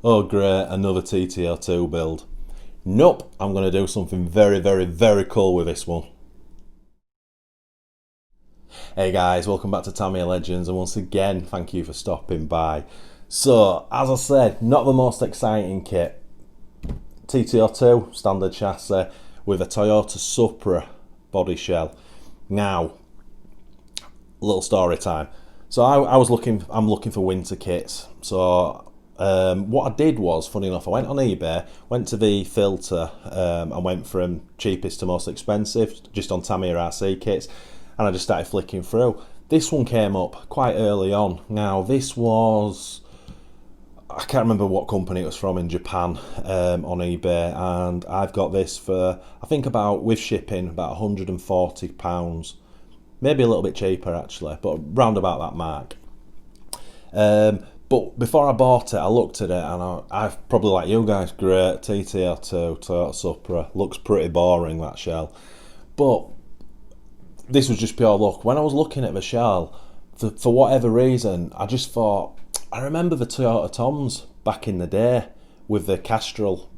Oh great, another TTR2 build. Nope, I'm going to do something very cool with this one. Hey guys, welcome back to Tamiya Legends, and once again, thank you for stopping by. So, as I said, not the most exciting kit. TTR2, standard chassis, with a Toyota Supra body shell. Now, little story time. So I'm looking for winter kits. So what I did was, funny enough, I went on eBay, went to the filter, and went from cheapest to most expensive, just on Tamiya RC kits, and I just started flicking through. This one came up quite early on. Now this was, I can't remember what company it was from in Japan, on eBay, and I've got this for, I think about, with shipping, about £140. Maybe a little bit cheaper actually, but round about that mark. But before I bought it, I looked at it, and I've probably, like you guys, great TTR2 Toyota Supra. Looks pretty boring, that shell. But this was just pure luck. When I was looking at the shell, for whatever reason, I just thought, I remember the Toyota Toms back in the day with the Castrol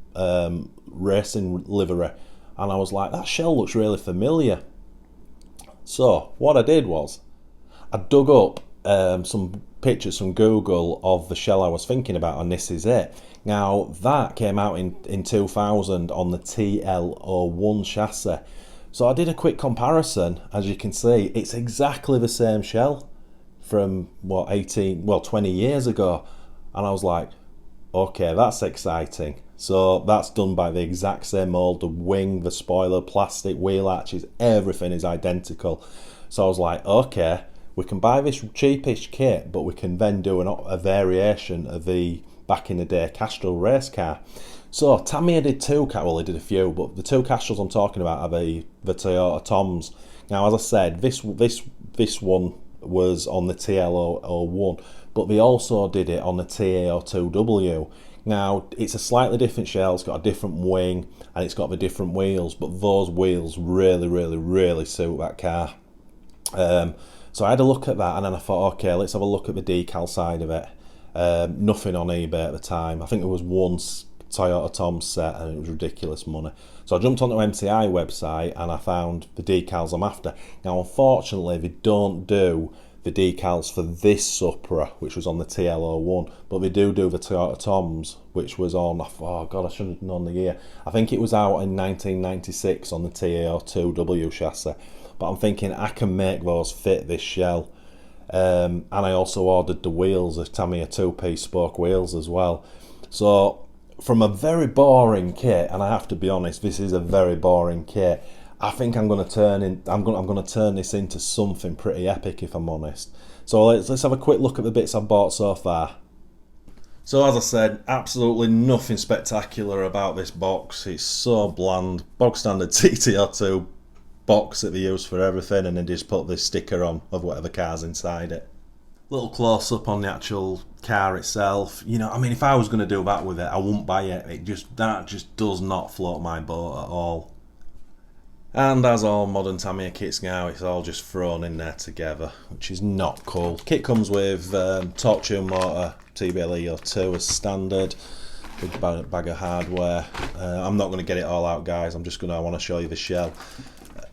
racing livery, and I was like, that shell looks really familiar. So what I did was, I dug up some pictures from Google of the shell I was thinking about, and this is it. Now that came out in 2000 on the TL01 chassis. So I did a quick comparison. As you can see, it's exactly the same shell from 20 years ago, and I was like, okay, that's exciting. So that's done by the exact same mold. The wing, the spoiler, plastic, wheel arches, everything is identical. So I was like, okay, we can buy this cheapish kit, but we can then do a variation of the back in the day Castrol race car. So Tamiya did two, well, they did a few, but the two Castrols I'm talking about are the Toyota Toms. Now, as I said, this one was on the TL01, but they also did it on the TA02W. Now, it's a slightly different shell, it's got a different wing, and it's got the different wheels, but those wheels really suit that car. So I had a look at that, and then I thought, okay, let's have a look at the decal side of it. Nothing on eBay at the time. I think there was one Toyota Tom set, and it was ridiculous money. So I jumped onto MTI website, and I found the decals I'm after. Now, unfortunately, they don't do the decals for this Supra, which was on the TL01, but they do the Toyota Toms, which was on, oh god, I should have known the year. I think it was out in 1996 on the TA02W chassis, but I'm thinking I can make those fit this shell. And I also ordered the wheels, the Tamiya two-piece spoke wheels as well. So from a very boring kit, and I have to be honest, this is a very boring kit, I think I'm going to turn this into something pretty epic, if I'm honest. So let's have a quick look at the bits I've bought so far. So as I said, absolutely nothing spectacular about this box. It's so bland, bog standard TTR2 box that they use for everything, and then just put this sticker on of whatever car's inside it. Little close up on the actual car itself. You know, I mean, if I was going to do that with it, I wouldn't buy it. That just does not float my boat at all. And as all modern Tamiya kits now, it's all just thrown in there together, which is not cool. Kit comes with torque tune motor, TBLE02 as standard, big bag of hardware. I'm not going to get it all out, guys. I want to show you the shell.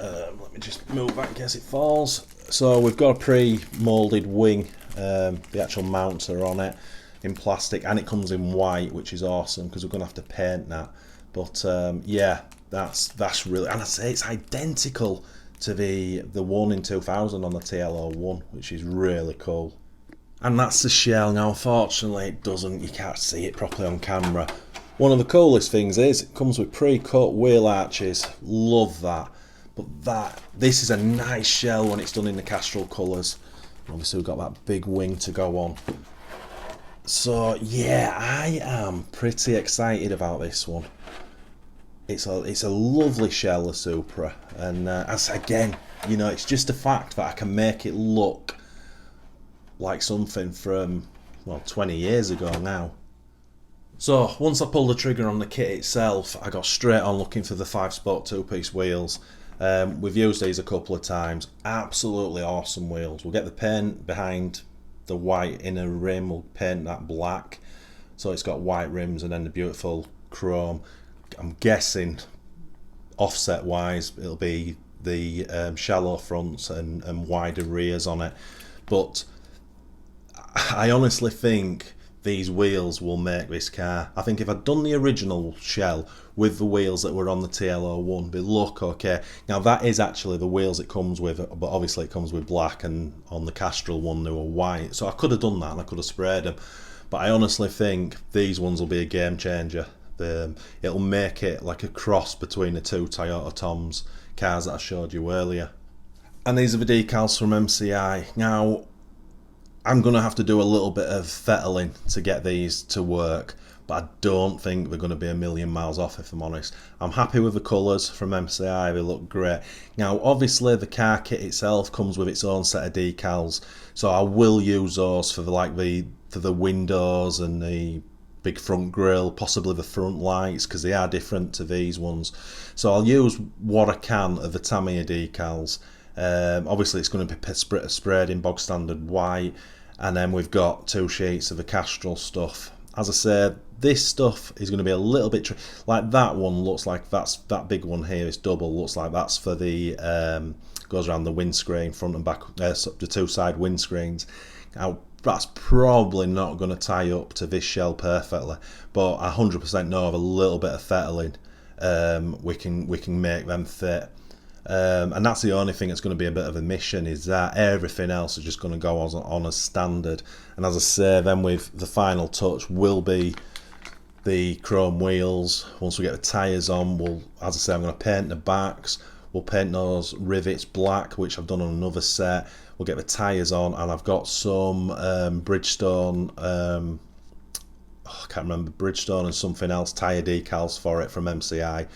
Let me just move that in case it falls. So we've got a pre-moulded wing. The actual mounts are on it in plastic, and it comes in white, which is awesome because we're going to have to paint that. But yeah, that's really, and I say it's identical to the one in 2000 on the TL01, which is really cool. And that's the shell. Now, unfortunately, you can't see it properly on camera. One of the coolest things is it comes with pre-cut wheel arches. Love that. But this is a nice shell when it's done in the Castrol colours. Obviously, we've got that big wing to go on. So yeah, I am pretty excited about this one. It's a lovely shell, the Supra, and again, you know, it's just the fact that I can make it look like something from, well, 20 years ago now. So once I pulled the trigger on the kit itself, I got straight on looking for the 5-spoke two-piece wheels. We've used these a couple of times. Absolutely awesome wheels. We'll get the paint behind the white inner rim, we'll paint that black. So it's got white rims and then the beautiful chrome. I'm guessing offset wise it'll be the shallow fronts and wider rears on it, but I honestly think these wheels will make this car. I think if I'd done the original shell with the wheels that were on the TL01, it'd look okay. Now that is actually the wheels it comes with, but obviously it comes with black, and on the Castrol one they were white. So I could have done that and I could have sprayed them. But I honestly think these ones will be a game changer. It'll make it like a cross between the two Toyota Toms cars that I showed you earlier. And these are the decals from MCI. Now, I'm going to have to do a little bit of fettling to get these to work, but I don't think they're going to be a million miles off, if I'm honest. I'm happy with the colours from MCI, they look great. Now obviously the car kit itself comes with its own set of decals, so I will use those for the windows and the big front grille, possibly the front lights, because they are different to these ones. So I'll use what I can of the Tamiya decals. Obviously it's going to be sprayed in bog standard white, and then we've got 2 sheets of the Castrol stuff. As I said, this stuff is going to be a little bit like that one looks like that big one here is double, looks like that's for the goes around the windscreen front and back, the 2 side windscreens. Now that's probably not going to tie up to this shell perfectly, but I 100% know of a little bit of fettling we can make them fit. And that's the only thing that's going to be a bit of a mission, is that everything else is just going to go on as standard. And as I say, then with the final touch will be the chrome wheels. Once we get the tyres on, as I say, I'm going to paint the backs. We'll paint those rivets black, which I've done on another set. We'll get the tyres on, and I've got some Bridgestone, I can't remember, Bridgestone and something else tyre decals for it from MCI.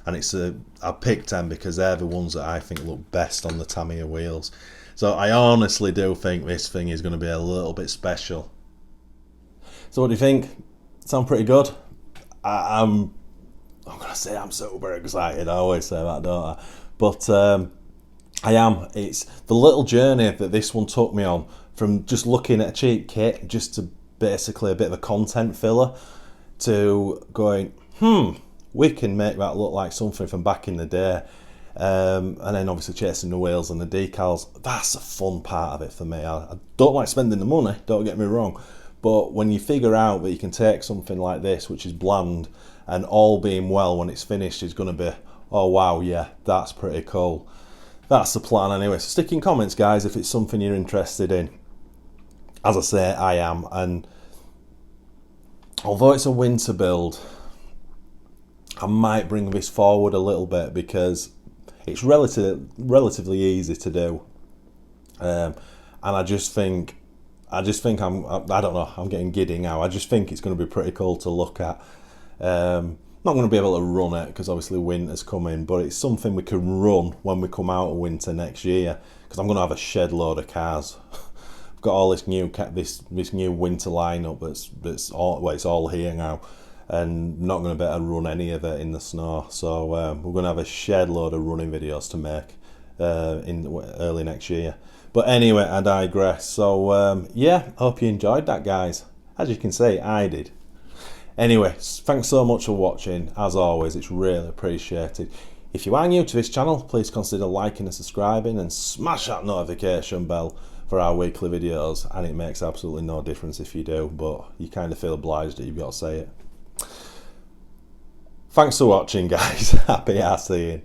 And I picked them because they're the ones that I think look best on the Tamiya wheels. So I honestly do think this thing is going to be a little bit special. So what do you think? Sound pretty good? I'm going to say I'm super excited. I always say that, don't I? But I am. It's the little journey that this one took me on, from just looking at a cheap kit, just to basically a bit of a content filler, to going, we can make that look like something from back in the day. And then obviously chasing the wheels and the decals. That's a fun part of it for me. I don't like spending the money, don't get me wrong, but when you figure out that you can take something like this, which is bland, and all being well, when it's finished, is going to be, oh wow, yeah, that's pretty cool. That's the plan anyway. So stick in comments, guys, if it's something you're interested in. As I say, I am. And although it's a winter build, I might bring this forward a little bit because it's relatively easy to do, and I just think I don't know, I'm getting giddy now. I just think it's going to be pretty cool to look at. Not going to be able to run it because obviously winter's coming, but it's something we can run when we come out of winter next year, because I'm going to have a shed load of cars. I've got all this new winter lineup it's all here now, and not going to be able to run any of it in the snow. So we're going to have a shed load of running videos to make in early next year. But anyway, I digress. So yeah, hope you enjoyed that, guys. As you can see, I did. Anyway, thanks so much for watching. As always, it's really appreciated. If you are new to this channel, please consider liking and subscribing, and smash that notification bell for our weekly videos. And it makes absolutely no difference if you do, but you kind of feel obliged that you've got to say it. Thanks for watching, guys. Happy ass seeing.